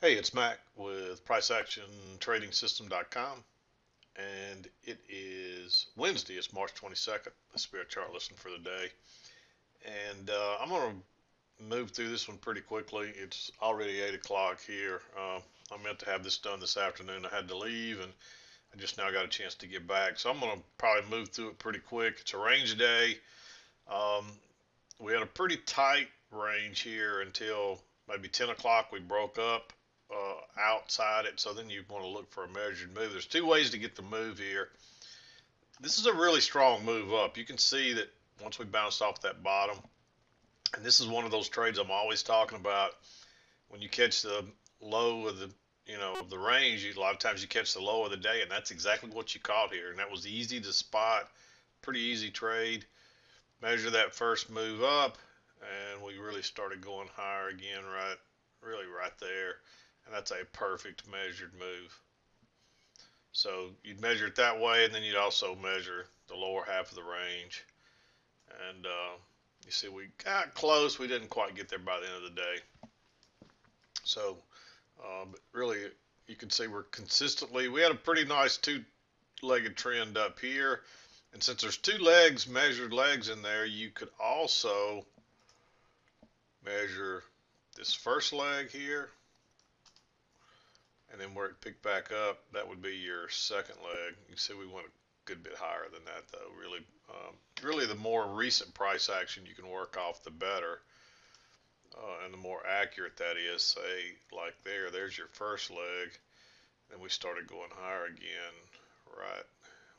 Hey, it's Mack with PriceActionTradingSystem.com, and it is Wednesday. It's March 22nd. This will be our chart listing for the day. And I'm going to move through this one pretty quickly. It's already 8 o'clock here. I meant to have this done this afternoon. I had to leave, and I just now got a chance to get back. So I'm going to probably move through it pretty quick. It's a range day. Um, we had a pretty tight range here until maybe 10 o'clock. We broke up outside it, so then you want to look for a measured move. There's two ways to get the move here. This is a really strong move up. You can see that once we bounced off that bottom, and this is one of those trades I'm always talking about. When you catch the low of the of the range, a lot of times you catch the low of the day, and that's exactly what you caught here. And that was easy to spot, pretty easy trade. Measure that first move up, and we really started going higher again, really right there. And that's a perfect measured move. So you'd measure it that way, and then you'd also measure the lower half of the range. And you see, we got close. We didn't quite get there by the end of the day. So, but really, you can see we're consistently. We had a pretty nice two-legged trend up here, and since there's two legs, measured legs in there, you could also measure this first leg here, and then where it picked back up, that would be your second leg. You can see we went a good bit higher than that, though. Really, the more recent price action you can work off, the better, and the more accurate that is. Say, like there's your first leg, then we started going higher again, right?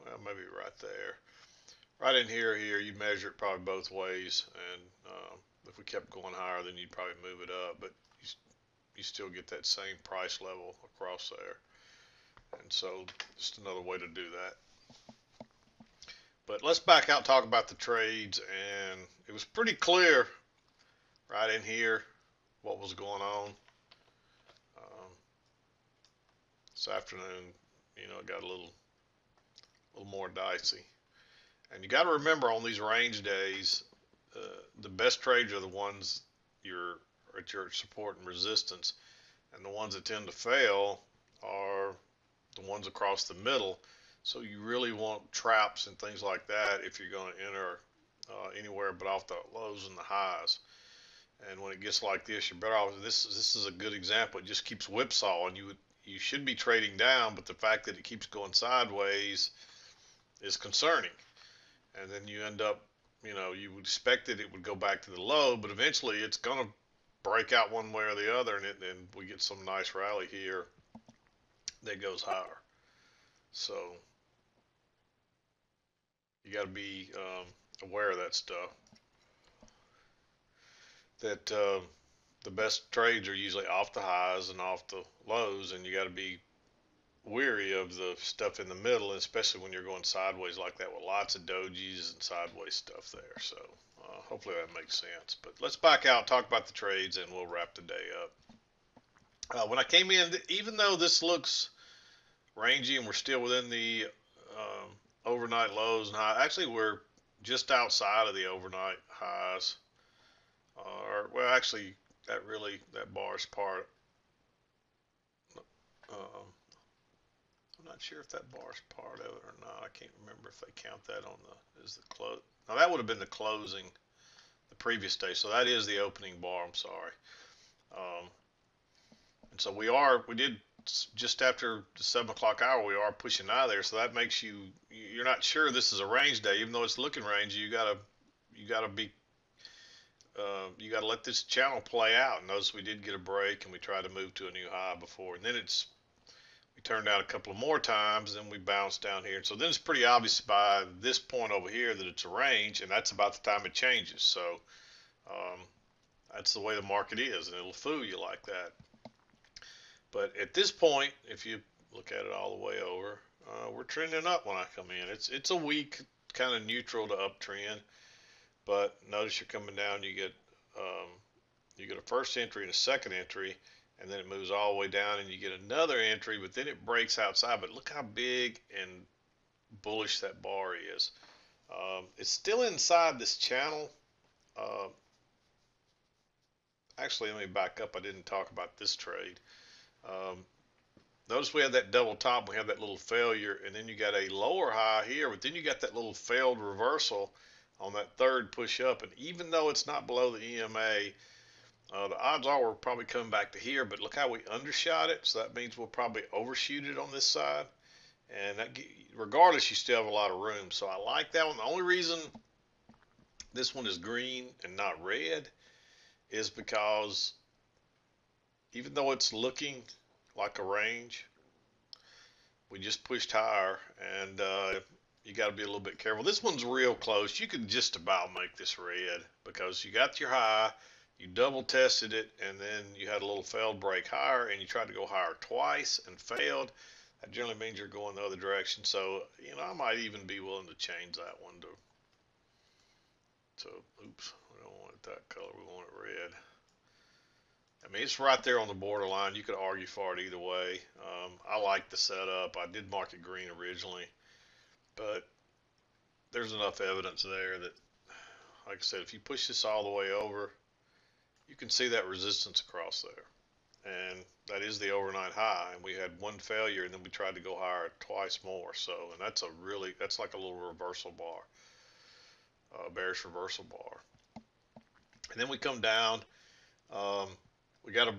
Well, maybe right there, right in here. You measure it probably both ways, and if we kept going higher, then you'd probably move it up, but you still get that same price level across there. And so just another way to do that. But let's back out and talk about the trades. And it was pretty clear right in here what was going on. Um, this afternoon, it got a little more dicey. And you got to remember on these range days, the best trades are the ones you're at your support and resistance, and the ones that tend to fail are the ones across the middle. So you really want traps and things like that if you're going to enter anywhere but off the lows and the highs. And when it gets like this, you're better off. This is a good example. It just keeps whipsawing. You should be trading down, but the fact that it keeps going sideways is concerning. And then you end up, you would expect that it would go back to the low, but eventually it's going to break out one way or the other, and we get some nice rally here that goes higher. So you got to be aware of that stuff. That the best trades are usually off the highs and off the lows, and you got to be weary of the stuff in the middle, especially when you're going sideways like that with lots of dojis and sideways stuff there. So hopefully that makes sense. But let's back out, talk about the trades, and we'll wrap the day up. When I came in, even though this looks rangy and we're still within the overnight lows and highs, actually we're just outside of the overnight highs. Or well, actually, that bar is part. Um, I'm not sure if that bar is part of it or not. I can't remember if they count that on the close. Now that would have been the closing the previous day, so that is the opening bar. I'm sorry. Um, and so we did just after the 7 o'clock hour, we are pushing out of there. So that makes you're not sure this is a range day, even though it's looking rangy. You gotta be you got to let this channel play out. And notice we did get a break, and we tried to move to a new high before, and then we turned out a couple of more times, and we bounced down here. So then it's pretty obvious by this point over here that it's a range, and that's about the time it changes. So um, that's the way the market is, and it'll fool you like that. But at this point, if you look at it all the way over, we're trending up when I come in. It's a weak kind of neutral to uptrend, but notice you're coming down. You get a first entry and a second entry, and then it moves all the way down, and you get another entry, but then it breaks outside. But look how big and bullish that bar is. It's still inside this channel. Uh, Actually, let me back up. I didn't talk about this trade. Um, Notice we have that double top, we have that little failure, and then you got a lower high here, but then you got that little failed reversal on that third push up. And even though it's not below the EMA, the odds are we're probably coming back to here, but look how we undershot it. So that means we'll probably overshoot it on this side. And that, regardless, you still have a lot of room. So I like that one. The only reason this one is green and not red is because even though it's looking like a range, we just pushed higher, and you got to be a little bit careful. This one's real close. You could just about make this red because you got your high, you double tested it, and then you had a little failed break higher, and you tried to go higher twice and failed. That generally means you're going the other direction. So, I might even be willing to change that one to oops, we don't want it that color. We want it red. I mean, it's right there on the borderline. You could argue for it either way. I like the setup. I did mark it green originally, but there's enough evidence there that, like I said, if you push this all the way over, you can see that resistance across there. And that is the overnight high. And we had one failure, and then we tried to go higher twice more. So, and that's like a little reversal bar, bearish reversal bar. And then we come down. We got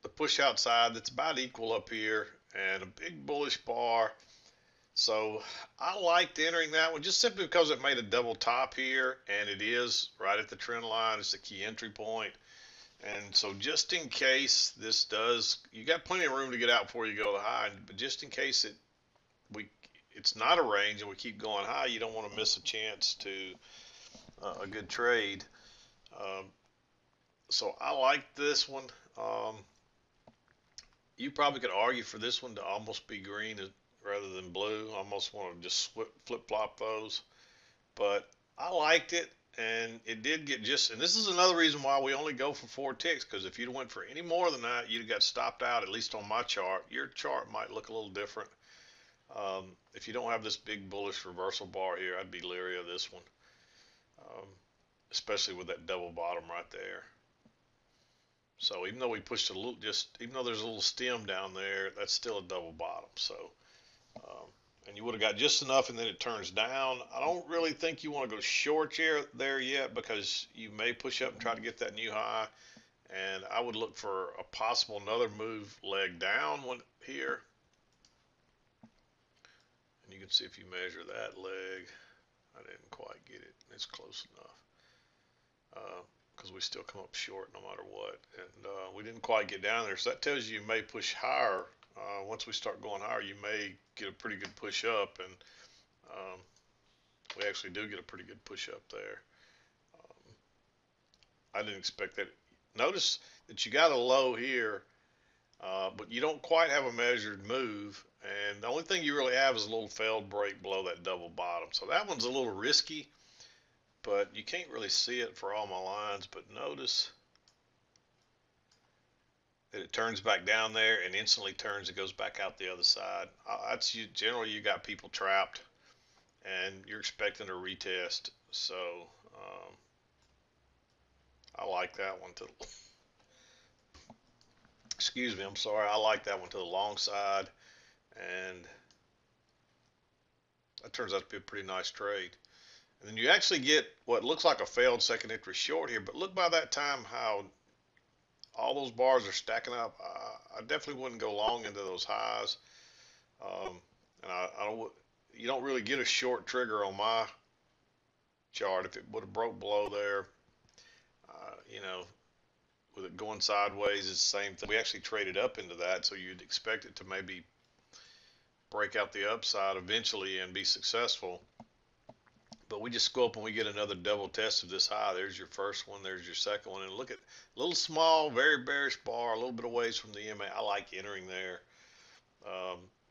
the push outside that's about equal up here, and a big bullish bar. So I liked entering that one just simply because it made a double top here, and it is right at the trend line. It's a key entry point. And so just in case this does, you got plenty of room to get out before you go to the high, but just in case it's not a range and we keep going high, you don't want to miss a chance to a good trade. So I like this one. You probably could argue for this one to almost be green rather than blue. I almost want to just flip-flop those. But I liked it, and it did get and this is another reason why we only go for 4 ticks, because if you'd went for any more than that, you'd have got stopped out, at least on my chart. Your chart might look a little different. If you don't have this big bullish reversal bar here, I'd be leery of this one, especially with that double bottom right there. So even though we pushed a little, even though there's a little stem down there, that's still a double bottom. So, and you would have got just enough, and then it turns down. I don't really think you want to go short there yet, because you may push up and try to get that new high. And I would look for a possible another move leg down one here. And you can see if you measure that leg, I didn't quite get it. It's close enough. Because we still come up short no matter what, and we didn't quite get down there. So that tells you may push higher. Once we start going higher, you may get a pretty good push up, and we actually do get a pretty good push up there. I didn't expect that. Notice that you got a low here, but you don't quite have a measured move, and the only thing you really have is a little failed break below that double bottom. So that one's a little risky, but you can't really see it for all my lines. But notice that it turns back down there and instantly turns. It goes back out the other side. That's generally you got people trapped, and you're expecting a retest. So I like that one excuse me, I'm sorry. I like that one to the long side, and that turns out to be a pretty nice trade. And then you actually get what looks like a failed second entry short here, but look by that time how all those bars are stacking up. I definitely wouldn't go long into those highs. And I don't, you don't really get a short trigger on my chart. If it would have broke below there, with it going sideways, it's the same thing. We actually traded up into that, so you'd expect it to maybe break out the upside eventually and be successful. But we just go up and we get another double test of this high. There's your first one. There's your second one. And look at a little small, very bearish bar, a little bit of ways from the EMA. I like entering there.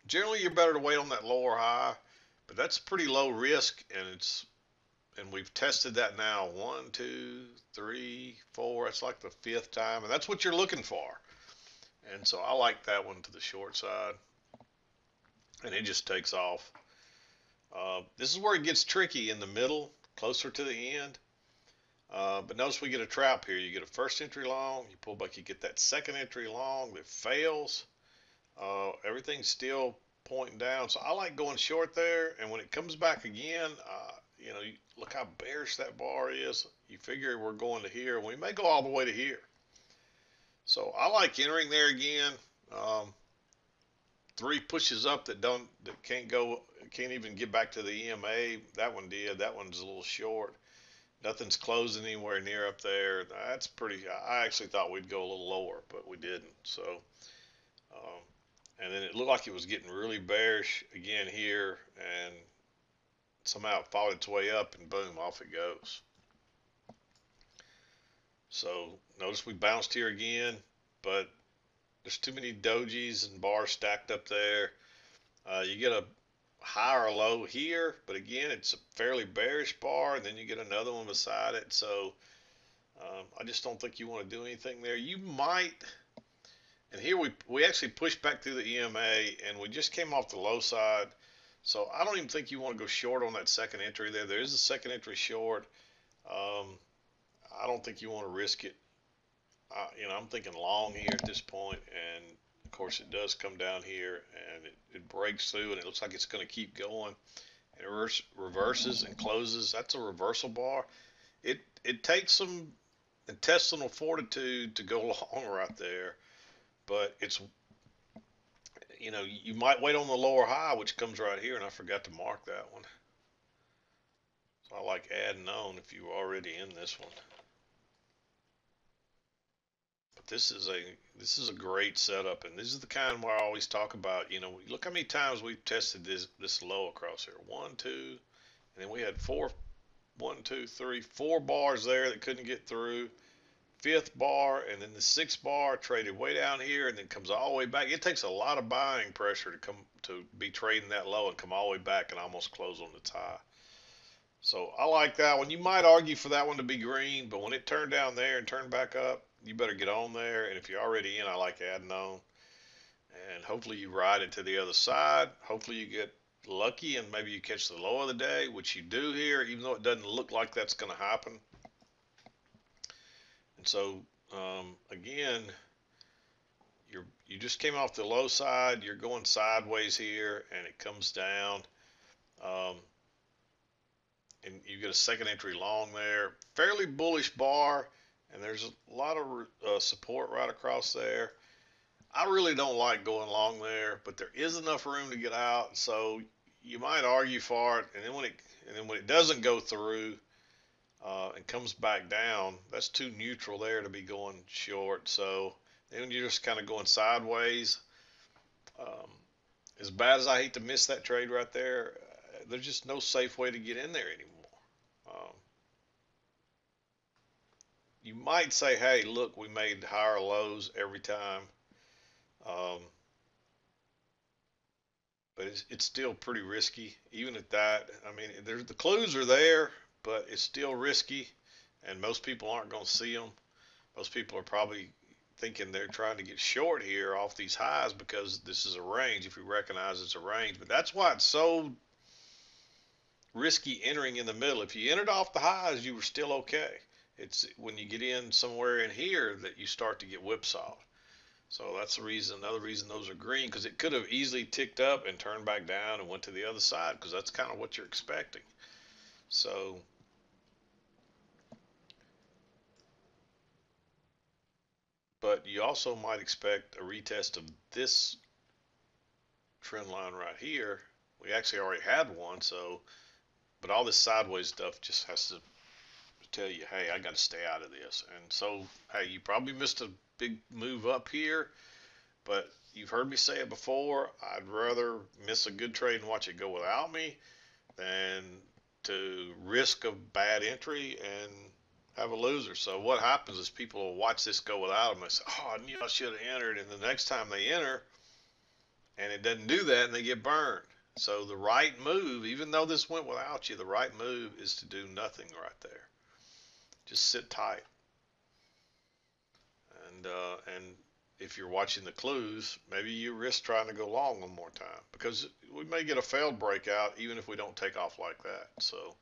Generally, you're better to wait on that lower high, but that's pretty low risk, and we've tested that now 1, 2, 3, 4. It's like the 5th time, and that's what you're looking for. And so I like that one to the short side, and it just takes off. This is where it gets tricky in the middle, closer to the end. But notice we get a trap here. You get a first entry long, you pull back, you get that second entry long that fails. Everything's still pointing down. So I like going short there. And when it comes back again, look how bearish that bar is. You figure we're going to here. We may go all the way to here. So I like entering there again. Um, Three pushes up that can't even get back to the EMA. That one did. That one's a little short. Nothing's closing anywhere near up there. That's pretty. I actually thought we'd go a little lower, but we didn't. So, um, and then it looked like it was getting really bearish again here, and somehow it fought its way up, and boom, off it goes. So notice we bounced here again, but there's too many dojis and bars stacked up there. You get a high or low here, but again, it's a fairly bearish bar, and then you get another one beside it. So I just don't think you want to do anything there. You might, and here we actually pushed back through the EMA, and we just came off the low side. So I don't even think you want to go short on that second entry there. There is a second entry short. I don't think you want to risk it. I'm thinking long here at this point, and of course it does come down here, and it breaks through, and it looks like it's going to keep going. And it reverses and closes. That's a reversal bar. It takes some intestinal fortitude to go long right there, but it's you might wait on the lower high, which comes right here, and I forgot to mark that one. So I like adding on if you were already in this one. But this is a great setup, and this is the kind where I always talk about. Look how many times we've tested this low across here. One, two, and then we had four bars there that couldn't get through. Fifth bar, and then the sixth bar traded way down here, and then comes all the way back. It takes a lot of buying pressure to be trading that low and come all the way back and almost close on its high. So I like that one. You might argue for that one to be green, but when it turned down there and turned back up, you better get on there. And if you're already in, I like adding on. And hopefully you ride it to the other side. Hopefully you get lucky and maybe you catch the low of the day, which you do here, even though it doesn't look like that's going to happen. And so, again, you just came off the low side. You're going sideways here, and it comes down. And you get a second entry long there. Fairly bullish bar, and there's a lot of support right across there. I really don't like going long there, but there is enough room to get out, so you might argue for it. And then when it doesn't go through and comes back down, that's too neutral there to be going short. So then you're just kind of going sideways. As bad as I hate to miss that trade right there, there's just no safe way to get in there anymore. You might say, hey, look, we made higher lows every time. But it's still pretty risky, even at that. I mean, the clues are there, but it's still risky, and most people aren't going to see them. Most people are probably thinking they're trying to get short here off these highs because this is a range, if you recognize it's a range. But that's why it's so risky entering in the middle. If you entered off the highs, you were still okay. It's when you get in somewhere in here that you start to get whipsawed. So that's another reason those are green, because it could have easily ticked up and turned back down and went to the other side, because that's kind of what you're expecting. So but you also might expect a retest of this trend line right here. We actually already had one, but all this sideways stuff just has to tell you, hey, I got to stay out of this. And so, hey, you probably missed a big move up here, but you've heard me say it before. I'd rather miss a good trade and watch it go without me than to risk a bad entry and have a loser. So what happens is people will watch this go without them. They say, oh, I knew I should have entered. And the next time they enter and it doesn't do that, and they get burned. So the right move, even though this went without you, the right move is to do nothing right there. Just sit tight. And if you're watching the clues, maybe you risk trying to go long one more time, because we may get a failed breakout even if we don't take off like that. So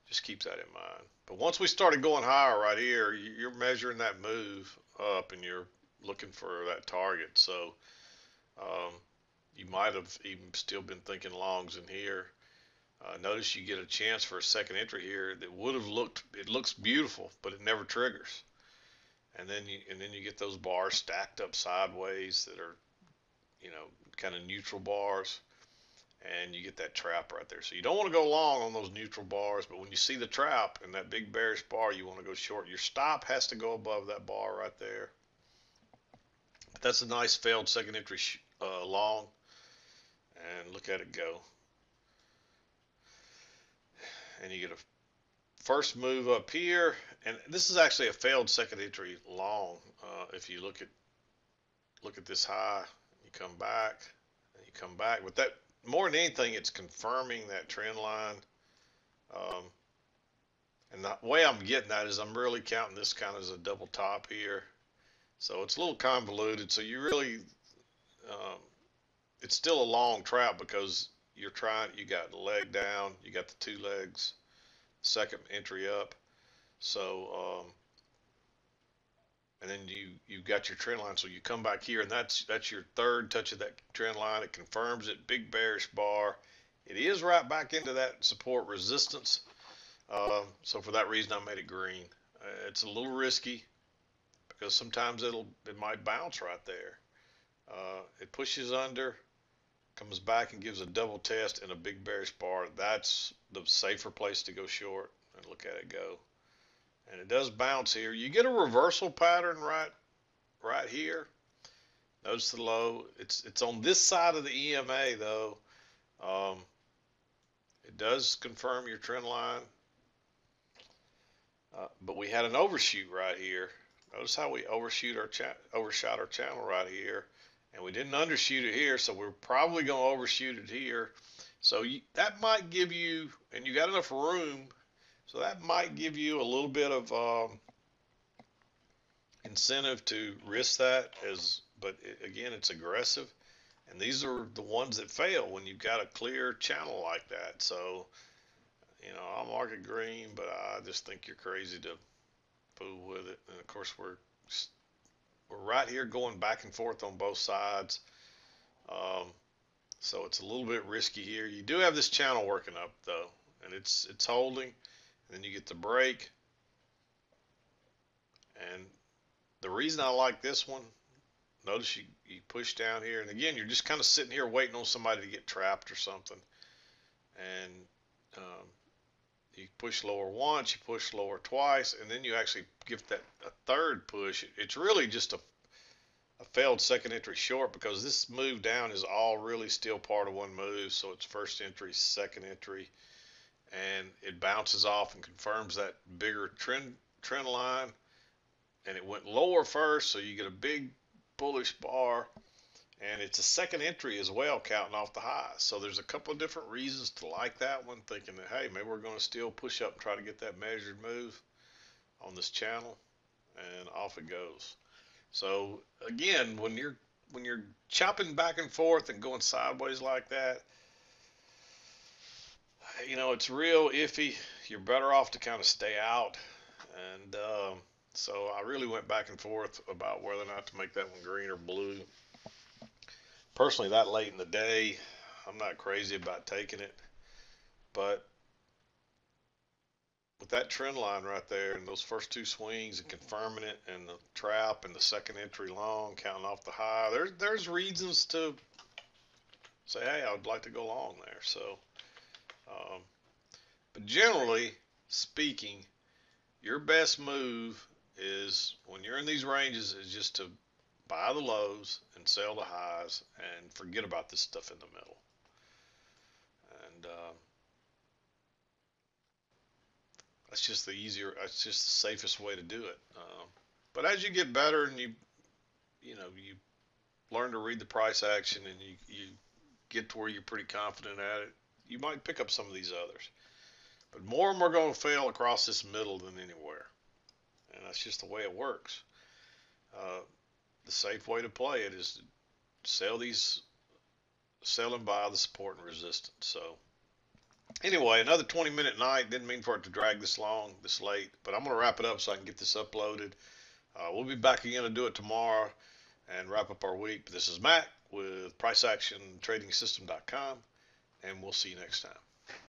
Just keep that in mind. But once we started going higher right here, you're measuring that move up and you're looking for that target. So um, you might have even still been thinking longs in here. Notice you get a chance for a second entry here that would have looked, it looks beautiful, but it never triggers. And then you get those bars stacked up sideways that are, you know, kind of neutral bars, and you get that trap right there. So you don't want to go long on those neutral bars, but when you see the trap and that big bearish bar, you want to go short. Your stop has to go above that bar right there. But that's a nice failed second entry long, and look at it go. And you get a first move up here, and this is actually a failed second entry long. If you look at this high, you come back, and you come back. But that, more than anything, it's confirming that trend line. Um, and the way I'm getting that is I'm really counting this kind of as a double top here. So it's a little convoluted. So you really, um, it's still a long trap because you got the leg down, you got the two legs, second entry up. So, and then you got your trend line. So you come back here, and that's your third touch of that trend line. It confirms it, big bearish bar. It is right back into that support resistance. So for that reason, I made it green. It's a little risky because sometimes it might bounce right there. It pushes under, comes back and gives a double test and a big bearish bar. That's the safer place to go short, and look at it go. And it does bounce here. You get a reversal pattern right here. Notice the low. It's on this side of the EMA though. It does confirm your trend line. But we had an overshoot right here. Notice how we overshot our channel right here, and we didn't undershoot it here, so we're probably going to overshoot it here. So that might give you, and you got enough room, so that might give you a little bit of incentive to risk that. But again, it's aggressive, and these are the ones that fail when you've got a clear channel like that. So, you know, I'll mark it green, but I just think you're crazy to fool with it. And of course, we're right here going back and forth on both sides. So it's a little bit risky here. You do have this channel working up though, and it's holding. And then you get the break. And the reason I like this one, notice you push down here, and again, you're just kind of sitting here waiting on somebody to get trapped or something. And you push lower once, you push lower twice, and then you actually give that a third push. It's really just a failed second entry short because this move down is all really still part of one move. So it's first entry, second entry, and it bounces off and confirms that bigger trend line. And it went lower first, so you get a big bullish bar. And it's a second entry as well, counting off the highs. So there's a couple of different reasons to like that one, thinking that, hey, maybe we're going to still push up and try to get that measured move on this channel, and off it goes. So again, when you're chopping back and forth and going sideways like that, you know, it's real iffy. You're better off to kind of stay out. And so I really went back and forth about whether or not to make that one green or blue. Personally, that late in the day, I'm not crazy about taking it, but with that trend line right there and those first two swings and confirming it and the trap and the second entry long counting off the high, there's reasons to say, hey, I would like to go long there. So, but generally speaking, your best move is when you're in these ranges is just to buy the lows and sell the highs and forget about this stuff in the middle. And that's just that's just the safest way to do it. But as you get better and you learn to read the price action and you get to where you're pretty confident at it, you might pick up some of these others. But more and more going to fail across this middle than anywhere. And that's just the way it works. The safe way to play it is to sell and buy the support and resistance. So Anyway, another 20-minute night. Didn't mean for it to drag this long, this late, but I'm going to wrap it up so I can get this uploaded. We'll be back again to do it tomorrow and wrap up our week. This is Mack with PriceActionTradingSystem.com, and we'll see you next time.